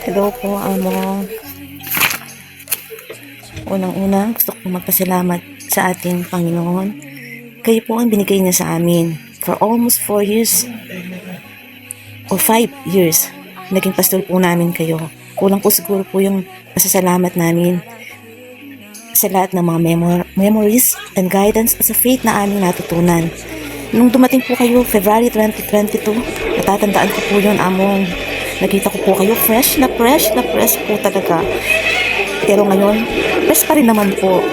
Hello po, amo. Unang-una, gusto ko magpasalamat sa ating Panginoon. Kayo po ang binigay niya sa amin. For almost 4 years o 5 years, naging pastor po namin kayo. Kulang po siguro po yung pasasalamat namin sa lahat ng mga memories and guidance at sa faith na aming natutunan. Nung dumating po kayo, February 2022, natatandaan ko po yun, among. Nakita ko po kayo, fresh na fresh po talaga. Pero ngayon, fresh pa rin naman po.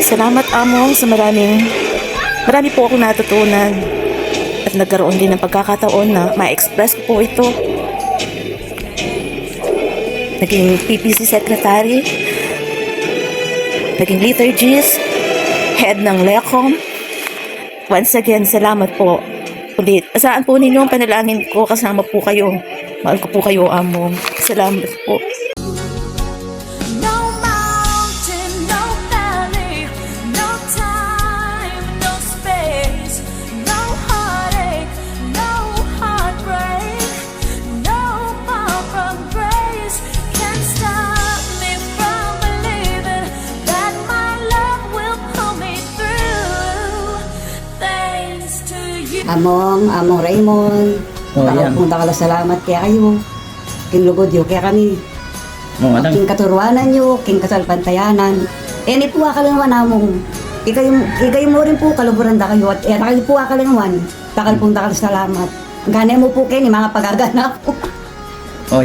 Salamat, among, sa marami po akong natutunan. At nagkaroon din ng pagkakataon na ma-express ko po ito. Naging PPC secretary, naging liturgist, head ng LECOM. Once again, salamat po. Ulit, asaan po ninyo ang panalangin ko, kasama po kayo. Mahal ko po kayo, amo. Salamat po. Among Raymond, punta ka salamat kaya kayo. King lugod yo kaya kami. King katuruanan nyo, king kasalpantayanan. Ni po akalangan among. Ikay mo rin po kaluburan da kayo. At kayo po akalangan. Takal punta ka salamat. Gane mo po kayo ni mga pagaganap po.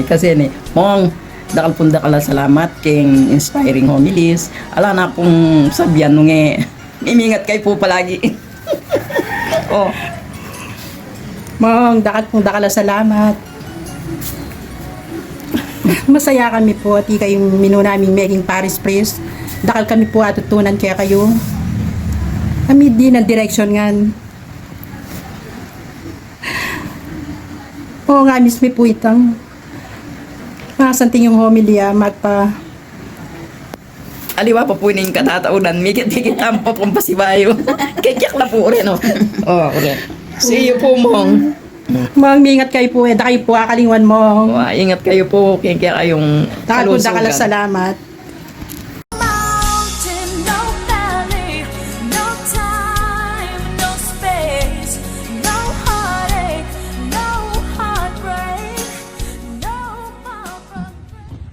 Kasi ni, mong dakal punta ka salamat king inspiring homilies. Ala na akong sabihan nung imingat kayo po palagi. Mong, dakal salamat. Masaya kami po at kayong minu naming maging Paris Priest. Dakal kami po atutunan kaya kayo. Kami din ang direksyon ngan. Nga mismo po itang masanting yung homilia magpa aliwa pa po yung katataunan. Mikit-mikit ang papumpasibayo. Kikyak na po rin, okay. See you po, mong. Mong, ingat kayo po. Da kayo po akalingwan mo. Ingat kayo po. Kaya kayong kalusugan. Dakal salamat.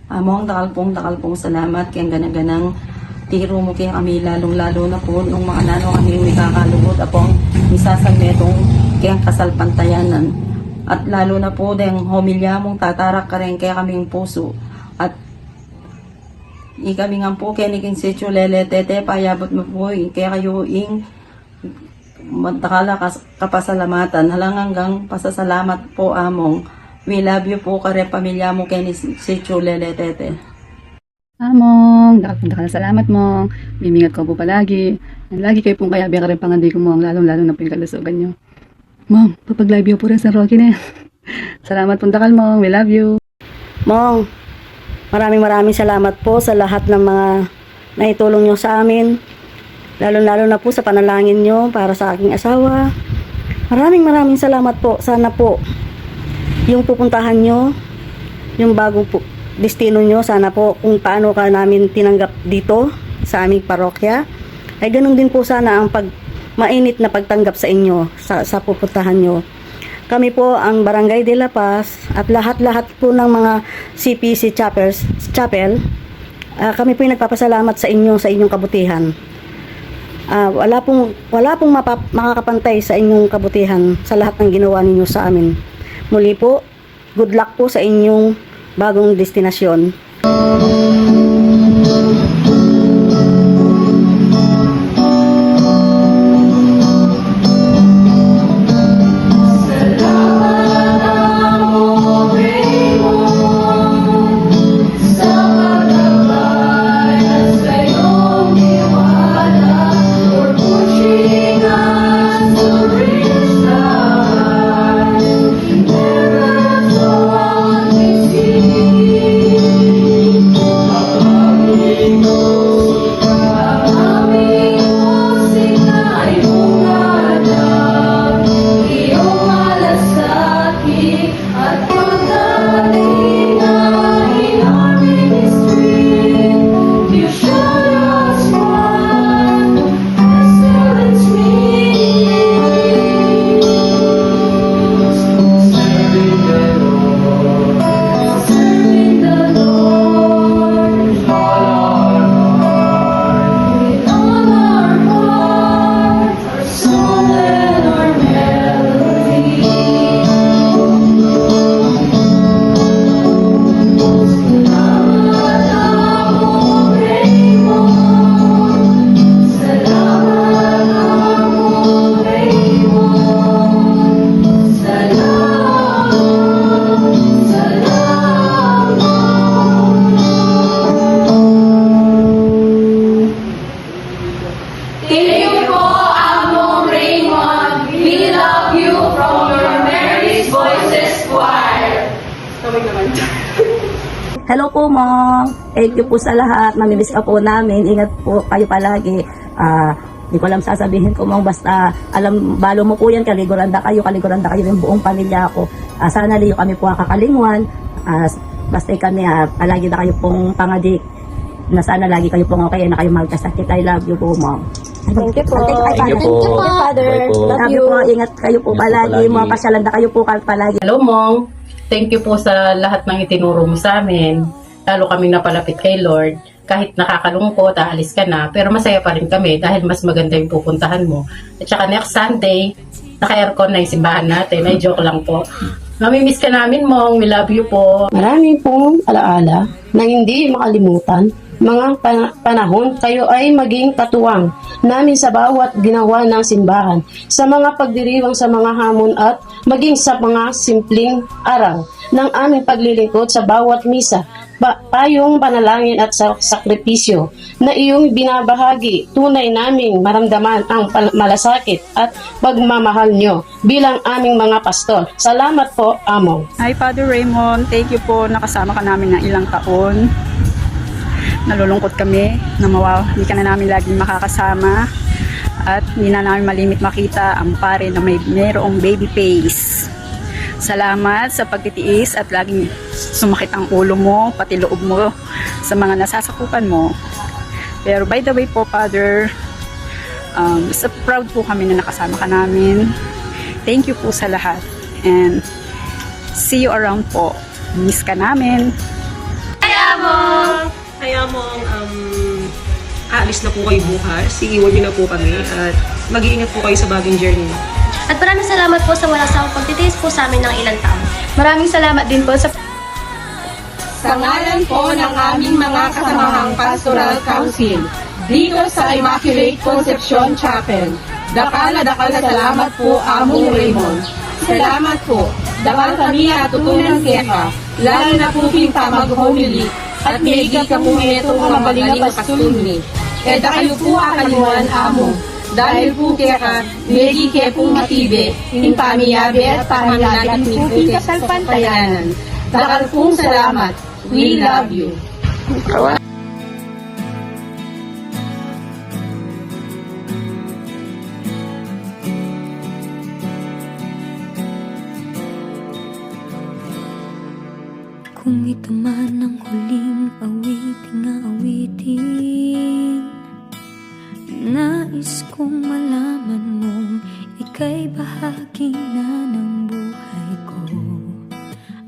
Among, dakal pong salamat. Kaya ganang tiro mo kaya kami lalong-lalo na po nung mga nano kami may kakalugod apong isasagmetong kaya kasalpantayanan. At lalo na po deng homilya mong tatarak ka rin kaya kaming puso. At kami nga po kaya naging sityo lele tete payabot mo po kaya kayo ing magtakala kapasalamatan halang hanggang pasasalamat po among. We love you po kare pamilya mo kaya ni sityo lele tete. Among, dakal salamat mo. Mimingat ko po palagi. Lagi kayo pong kayabi ka rin pangandi ko mo. Lalong-lalo na po yung kalusugan nyo. Mong, papag-live po rin sa Rocky na. Salamat po dakal mong. We love you. Mong, maraming salamat po sa lahat ng mga naitulong nyo sa amin. Lalo-lalo na po sa panalangin nyo para sa aking asawa. Maraming salamat po. Sana po yung pupuntahan nyo, yung bagong destino nyo, sana po kung paano ka namin tinanggap dito sa aming parokya, ay ganun din po sana ang mainit na pagtanggap sa inyo sa pupuntahan nyo. Kami po ang Barangay de la Paz at lahat-lahat po ng mga CPC Chapel, kami po yung nagpapasalamat sa inyong kabutihan. Wala pong makakapantay sa inyong kabutihan sa lahat ng ginawa ninyo sa amin. Muli po, good luck po sa inyong bagong destinasyon. Hello po, Mom. Thank you po sa lahat. Mamimiss ka po namin. Ingat po kayo palagi. Di ko alam sasabihin ko, Mom. Basta alam, balo mo po yan. Kaliguranda kayo yung buong pamilya ko. Sana liyo kami po kakalingwan. Basta kami, palagi na kayo pong pangadik. Na sana lagi kayo pong okay na kayo magkasakit. I love you po, Mom. Thank you po. Thank you po. Father. Bye po. Love you po. Ingat kayo po palagi. Mga pasyalan na kayo po palagi. Hello, Mong. Thank you po sa lahat ng itinuro mo sa amin. Lalo kaming napalapit kay Lord. Kahit nakakalungkot, aalis ka na, pero masaya pa rin kami dahil mas maganda yung pupuntahan mo. At saka next Sunday, naka-aircon na yung simbahan natin. Ay, joke lang po. Mamimiss ka namin, Mong. We love you po. Marami pong alaala na hindi makalimutan. Mga panahon kayo ay maging katuwang namin sa bawat ginawa ng simbahan, sa mga pagdiriwang sa mga hamon at maging sa mga simpleng araw ng aming paglilingkod sa bawat misa, payong panalangin at sa sakripisyo na iyong binabahagi. Tunay naming maramdaman ang malasakit at pagmamahal nyo bilang aming mga pastor. Salamat po, Amo. Hi, Father Raymond. Thank you po. Nakasama ka namin ng ilang taon. Nalulungkot kami na hindi ka na namin laging makakasama at hindi na namin malimit makita ang pare na mayroong baby face. Salamat sa pagtitiis at laging sumakit ang ulo mo, pati loob mo sa mga nasasakupan mo. Pero by the way po, Father, so proud po kami na nakasama ka namin. Thank you po sa lahat and see you around po. Miss ka namin. Kaya mong aalis na po kayo bukas, iiwan niyo na po kami at mag-iingat po kayo sa bagong journey. At maraming salamat po sa walang sawang pagtitiis po sa amin ng ilang taon. Maraming salamat din po sa Sa ngalan po ng aming mga kasamahang Pastoral Council dito sa Immaculate Conception Chapel, dakal na salamat po, Among Raymond. Salamat po. Dakal kami natutunan kaya, lalo na po kita mag-homily at maigi ka po ito ang magaling na pastulni. Kaya kayo po akaliwan, Amo. Dahil po kaya maigi kaya pong matibe, in pamiyabe at pamanagat ni po sa pantayanan. Dakal pong salamat. We love you. Kung ito man ang huling awiting, nais kong malaman mong ika'y bahagi na ng buhay ko.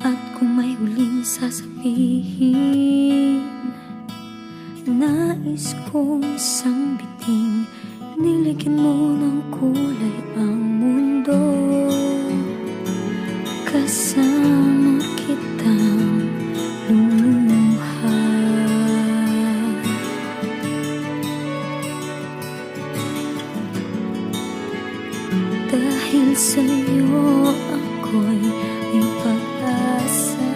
At kung may huling sasabihin, nais kong isang biting, nilagyan mo ng kulay ang mundo. Kasama kitang lumuha. Dahil sa'yo ako'y may pag-asa.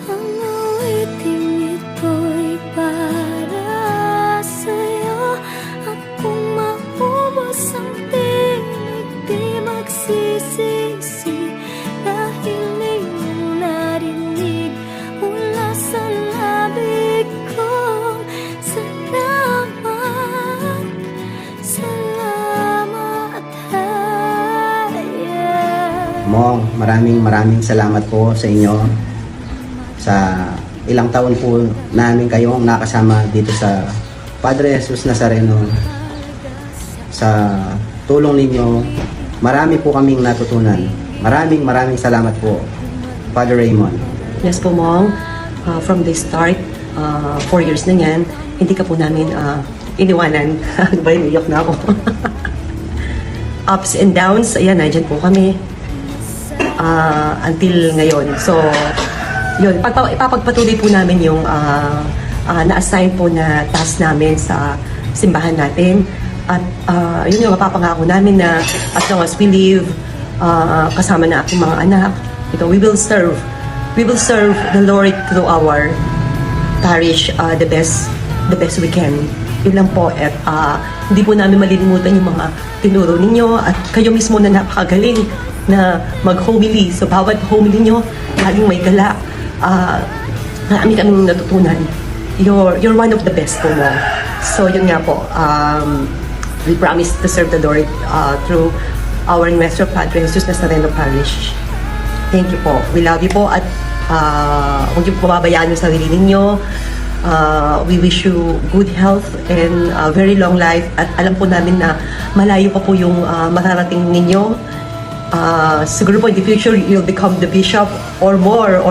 Ang awiting ito'y para sa'yo. At kung maubos ang tinig, di magsisisi. Dahil iyong narinig mula sa labig kong salamat. Salamat, Mong, maraming salamat po sa inyo sa ilang taon po namin kayong nakasama dito sa Padre Jesus Nazareno. Sa tulong ninyo, marami po kaming natutunan. Maraming salamat po, Father Raymond. Yes po, Mong. From the start, 4 years na yan, hindi ka po namin iniwanan. Ano ba, niyok na ako. Ups and downs, ayan, nandyan po kami. Until ngayon. So, yun, ipapagpatuloy po namin yung na-assign po na task namin sa simbahan natin. At yun yung mapapangako namin na as long as we live, kasama na aking mga anak, we will serve the Lord through our parish the best we can. Yun lang po. At hindi po namin malilimutan yung mga tinuro ninyo at kayo mismo na napakagaling na mag-homily. So bawat homily nyo, laging may gala. Marami kaming natutunan. You're one of the best po mo. So yun nga po, we promise to serve the Lord through our Nuestro Padre Jesus Nazareno Parish. Thank you po. We love you po at huwag niyo pababayaan yung sarili ninyo. We wish you good health and very long life at alam po namin na malayo pa po yung mararating ninyo. Siguro po in the future you'll become the bishop or more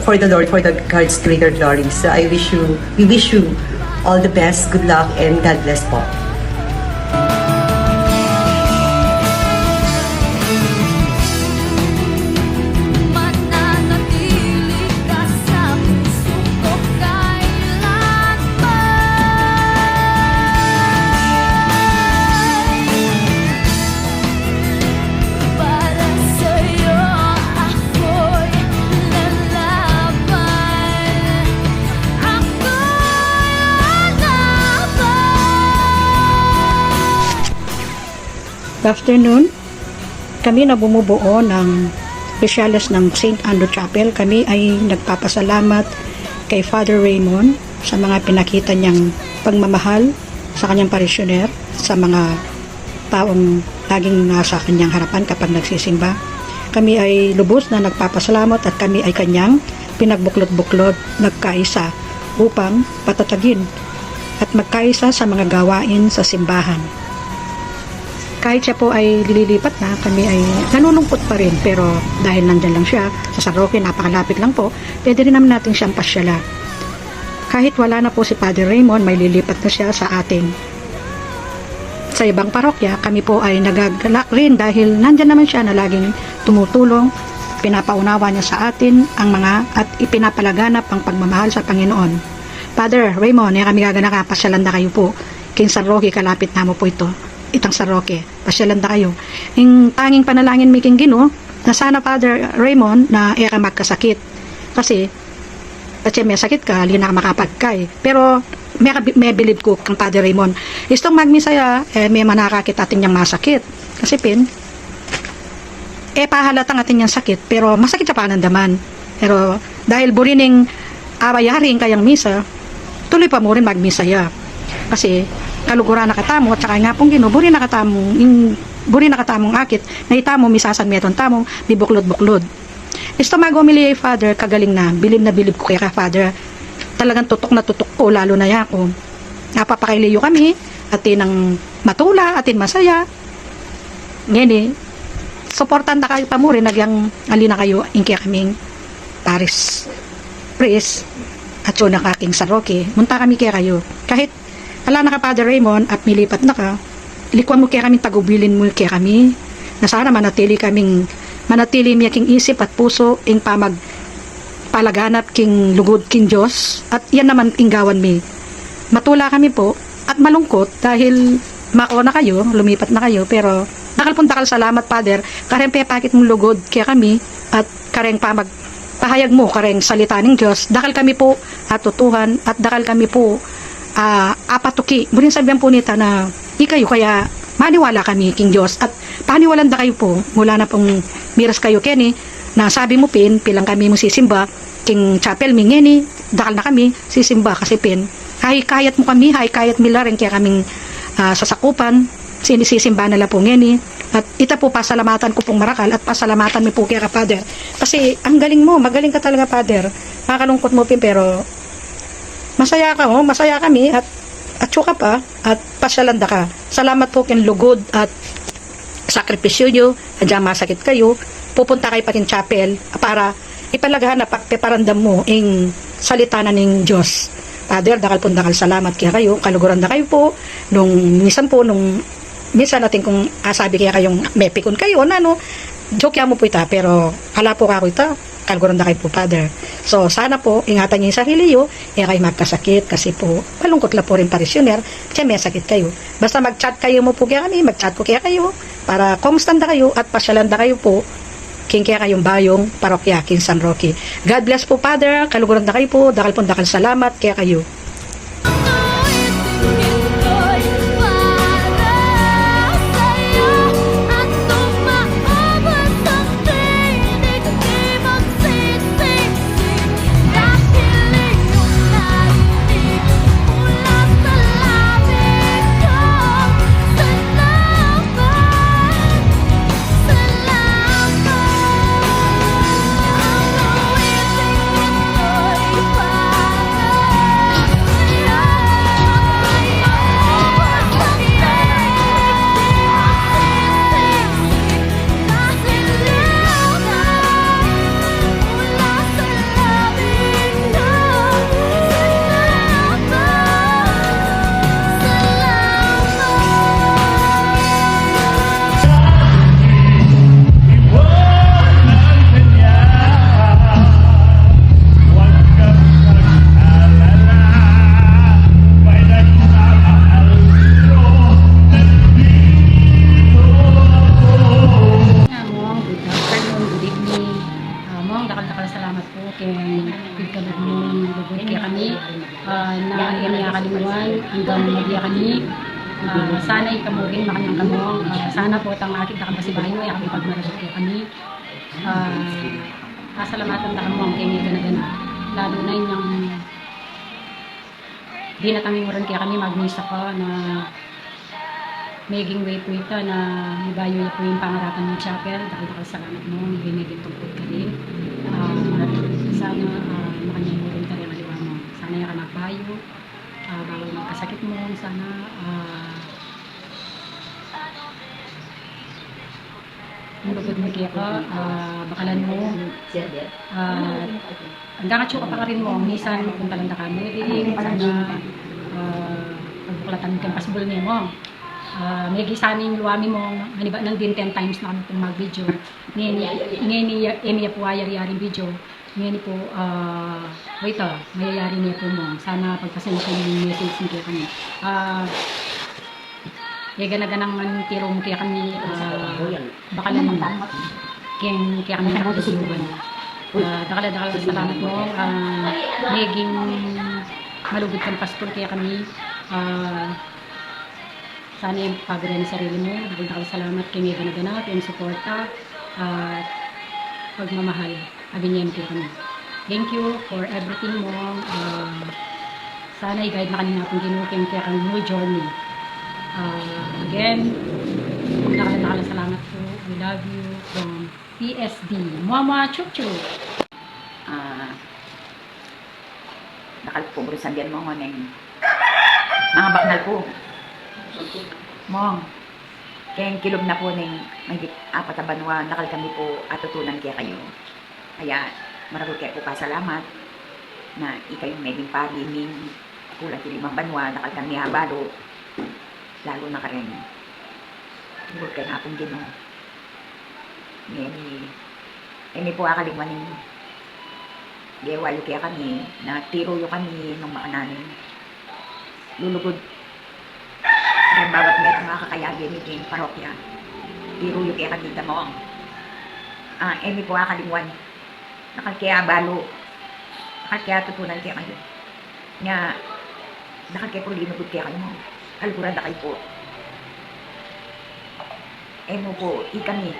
for the Lord, for the God's greater glory. So we wish you all the best, good luck, and God bless po. Good afternoon. Kami na bumubuo ng Specialist ng St. Andrew Chapel. Kami ay nagpapasalamat kay Father Raymond sa mga pinakita niyang pagmamahal sa kanyang parishioner, sa mga taong laging nasa kanyang harapan kapag nagsisimba. Kami ay lubos na nagpapasalamat at kami ay kanyang pinagbuklod-buklod, nagkaisa upang patatagin at magkaisa sa mga gawain sa simbahan. Kahit siya po ay lilipat na, kami ay nanunungkot pa rin, pero dahil nandyan lang siya sa San Roque, napakalapit lang po, pwede rin naman natin siyang pasyala. Kahit wala na po si Padre Raymond, may lilipat na siya sa atin. Sa ibang parokya, kami po ay nagagalak rin dahil nandyan naman siya na laging tumutulong, pinapaunawa niya sa atin ang mga at ipinapalaganap ang pagmamahal sa Panginoon. Father Raymond, kami gaganaka, pasyalan na kayo po. King San Roque, kalapit na mo po ito. Itang San Roque, pasyalan na kayo. Yung tanging panalangin mi king Ginoo na sana Father Raymond na ka magkasakit. Kasi may sakit ka, hindi na makapagkay. Pero may believe ko kang Father Raymond. Istong magmisaya, may manakakit atin niyang masakit. Kasi pahalatang atin niyang sakit, pero masakit sa panandaman. Pero dahil burining awayaring kayang misa, tuloy pa mo rin magmisaya. Kasi kaluguran nakatamo at saka nga pong Ginoo buri nakatamong akit na itamo misasan meton tamong bibuklod-buklod. Isto magumili ay Father, kagaling na bilib ko kaya Father, talagang tutok na tutok ko, lalo na yako napapakailiyo kami atin ang matula, atin masaya ngeni supportan na kayo pa mo rin nagyang alina kayo ingkaya kaming Paris Priest at so nakaking San Roque munta kami kaya kayo kahit ala na ka Father Raymond at milipat na ka, ilikuan mo kaya kami, tagubilin mo kaya kami, na sana manatili mi king isip at puso, ing palaganap king lugod king Diyos, at yan naman king gawan mi. Matula kami po, at malungkot, dahil mako na kayo, lumipat na kayo, pero nakalpunta salamat Father, kareng pepakit mong lugod kaya kami, at kareng pahayag mo, kareng salita ng Diyos, dakal kami po, at tutuhan, at dakal kami po, apatuki. Muling sabihan po nita na ikayo kaya maniwala kami king Diyos at paniwalan da kayo po mula na pong miras kayo Kenny na sabi mo pilang kami mo sisimba king chapel mingeni dakal na kami sisimba kasi kayat mo kami kayat mila rin kaya kaming sasakupan sinisisimba nila po ngeni at ita po pasalamatan ko pong marakal at pasalamatan mi po kaya ka Father kasi ang galing mo, magaling ka talaga Father, makakalungkot mo pero masaya kami at tsuka pa at pasyalanda ka. Salamat po kin lugod at sakripisyo nyo, adyan masakit kayo, pupunta kayo pa kin chapel para ipalagahan na pagpeparandam mo ing salita na ning Diyos. Father, dakal salamat kaya kayo, kaluguran na kayo po, minsan natin kung asabi kaya kayong mepikon kayo, joke mo po ita, pero hala po kako ita, kaluguran na kayo po Father. So sana po ingatan niyo yung sarili niyo, kayo magkasakit kasi po malungkot lang po rin parishioner, kaya may sakit kayo. Basta mag-chat kayo mo po kaya kami, mag-chat ko kaya kayo para kumustanda kayo at pasyalanda kayo po king kaya kayong bayong parokya king San Roque. God bless po Father, kaluguran na kayo po, dakal salamat kaya kayo. sana ikamugin makanyang kamong. Sana po itang aking kakapasibayo ay aking pagmarasok kay kami. Pasalamatan na kamong kay nga ganagana. Lalo na yung di na kami moran kaya kami magmisa ka na maging way po ito na ibayo na po yung pangarapan ng chapel. Dahil salamat mo, ibinigay tungkol ka rin. At sana makanyang moran ka rin aliwa mo. Sana yung ka nagbayo. Bawal magkasakit mo. Sana nalugod mo kaya ka, bakalan mo. Hanggang at ka pa rin mo, minsan punta lang na kami rin, sana pagbuklatan kang pasbol niya mo. May gisaning luwami mo, maniba nang din 10 times na kami pong mag-video. Ngayon ni Emiya po ayari-yaring video. Ngayon po, wait mayayari niya po mo. Sana pagpasensya yung message niya kami. Gana-ganang man tiro mo kaya kami bakalan mo. Kaya kami nakakasubugan. Dakala salamat mo. Naging malugod kang pastor kaya kami. Sana yung pagawin ng sarili mo. Dakala salamat kaya gana-ganap yung suporta at pagmamahal. Abinyan kaya kami. Thank you for everything mo. Sana i-guide na kanina kung ginukin kaya kami new journey. Again, nakala salamat po. We love you from PSD. Mama Chup Chup. Nakal po bro sabihan mo ng mga baknal po. Mong, kaya kilog na po ng may 4 na banwa, nakal kami po atutunan kaya kayo. Kaya marami kayo po pasalamat na ikayong meding parimin kulang 5 banwa, nakal kami habalo. Lalo na ka rin. Huwag kayo na akong gino. May po akaligman yung gewayo kaya kami, na tiro yung kami nung makananin. Lulugod. Kaya bawat meron mga kakayagin yung parokya. Tiro yung kaya kami mo. May po akaligman. Nakalkaya balo. Nakalkaya tutunan kaya kayo. Nga, nakalkaya po linugod kaya kayo mo. Kalgurada kayo po. Mo po, ikami.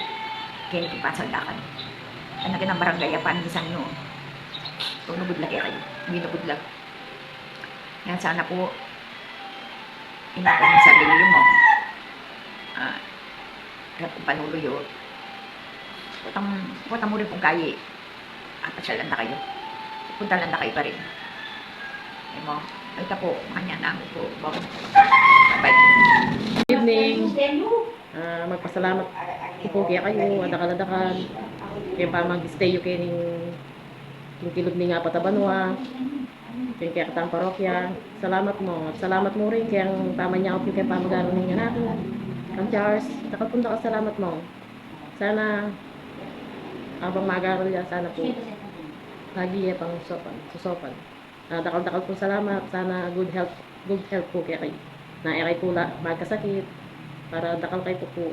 Kaya nito pasaldakan. Ano ka ng barangay, panisan nyo. Tunugod lang kayo. Binugod lang. Yan sana po, inatan sa sarili mo. Kaya kung panulo yun, putang mo rin pong kaya. Pasyalan na kayo. Punta lang na kayo pa rin. Mo, ito po, kanya namin po. Bye-bye. Good evening. Magpasalamat po kaya kayo, adakal-adakal. Kaya pa mag-stay yung kaya yung kilog ni nga patabanwa. Kaya katang parokya. Salamat mo. At salamat mo rin kaya tama niya ako kaya pamagano ninyo natin. Ang Charles, nakapunta ka salamat mo. Sana habang mag-aaral yan, sana po lagi pang susopan. Dakal-dakal po salamat. Sana good health po kaya kayo. Na ekay po magkasakit. Para dakal kayo po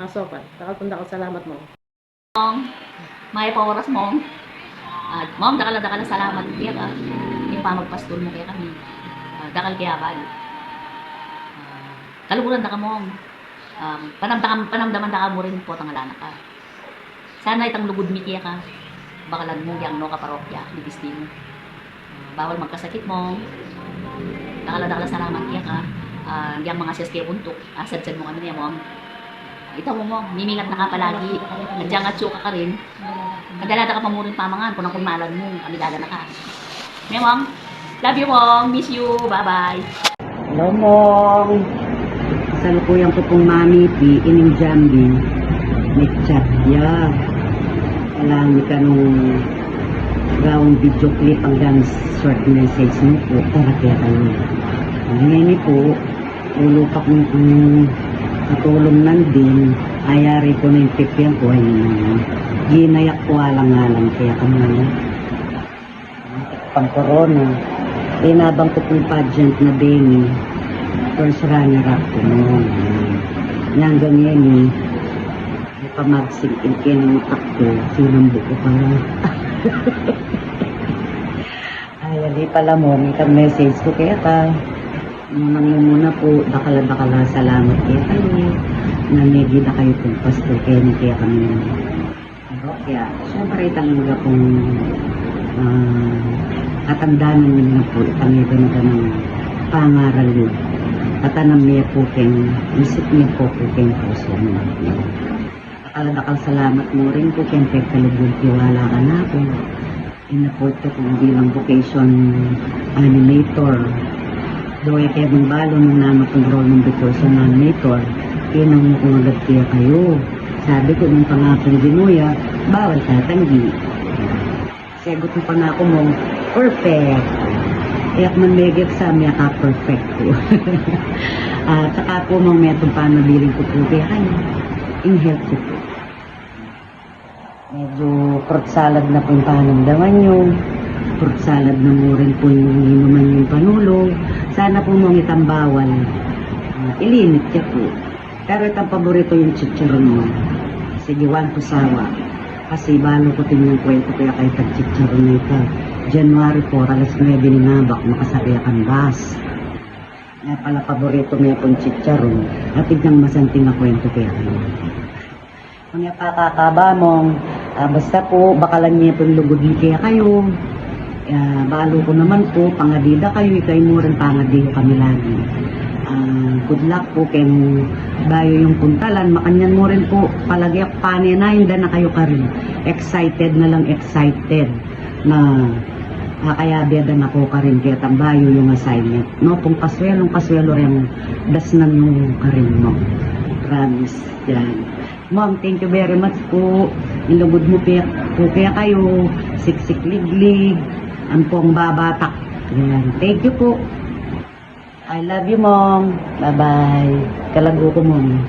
asopan. Dakal salamat mo. May oras mo. Mom, dakal salamat kaya ka. Yung pamagpastol mo kaya kami. Dakal kaya ba? Kaluguran na ka mo. Panamdaman na ka mo rin po tangalana ka. Sana itang lugod mi kaya ka. Bakalan mo yang no ka parokya. Libistin mo. Bawal magkasakit mo. Dakal salamat kaya ka. Yung mga siyaskaya buntok. Asad-sad mo kami niya mo. Ito mo, mimingat na ka palagi. Nandiyan at suka ka rin. Kadalada ka pa mo rin pamangan. Kung ang kumalan mo, amigala na ka. May mong, love you mong, miss you, bye-bye. Hello mong. Salukuyan ko pong mami, ining jambi. May chat ya. Alam ka nung ground video clip hanggang short message mo po. Para kaya kayo. Ngayon po, ulupak mo kung katulong nandin, ayari ko na yung pipian ko, ay ginayak ko alang-alang kaya kami pang corona. Inabang ko pong pageant na Benny, first runner-up ko noon. Yang ganyan may pamagsing-in ng takto, sinambo ko pa lang. Ay, hindi pala mo, may message ko kaya ka. Muna po, dakala salamat kaya kayo. Namigida kayo kung pastor kaya ni kaya kami. Kaya, syempre talaga pong katandaan namin na po, kami ganda ng pangaral yun. Katanam niya po kayong, isip niya po kayong puso niya. Dakal salamat mo rin po kayong pagkalugod tiwala ka na po. Inaport ko kung bilang vocation animator. Doy Kevin Balo nung naman kong role ng vocation animator, inang mo kung agad kaya kayo. Sabi ko nung pangakong ginuya, bawal tatanggi. Sagot ng pangako mo, perfect. Iyak man may exam, ka perfect po. Saka po mga metong panabiling ko po kaya kayo. In health ko po. Medyo fruit salad na po yung panamdaman nyo. Fruit salad na mo rin po yung inuman yung panulong. Sana po mga itambawal. Ilimit siya po. Pero itang paborito yung chicharon mo. Sige, one po sawa. Kasi balo ko din yung kwento kaya kayo tag-chicharon na ito. January 4, alas 9 ni Nabak, makasakya kang bus. Nga pala paborito mo yung chicharon. At igang masanting na kwento kaya kayo. Kung yung pakakaba mong, basta po, bakalan niya po yung lugod ni kaya kayo. Balo ko naman po, pangadida kayo, ikay mo rin pangadiyo kami lagi. Good luck po kayong bayo yung puntalan, makanyan mo rin po, palagi ako paninayin na kayo ka rin. Excited na lang, excited na kaya biyadan ako ka rin, kaya tambayo yung assignment. No, kung kaswelo rin, dasnan yung ka rin mo. Promise, yan. Ma'am, thank you very much po. Ilugod mo po kaya kayo, siksik liglig, ang pong babatak. Yan. Thank you po. I love you, Mom. Bye-bye. Kalago ko, Mom.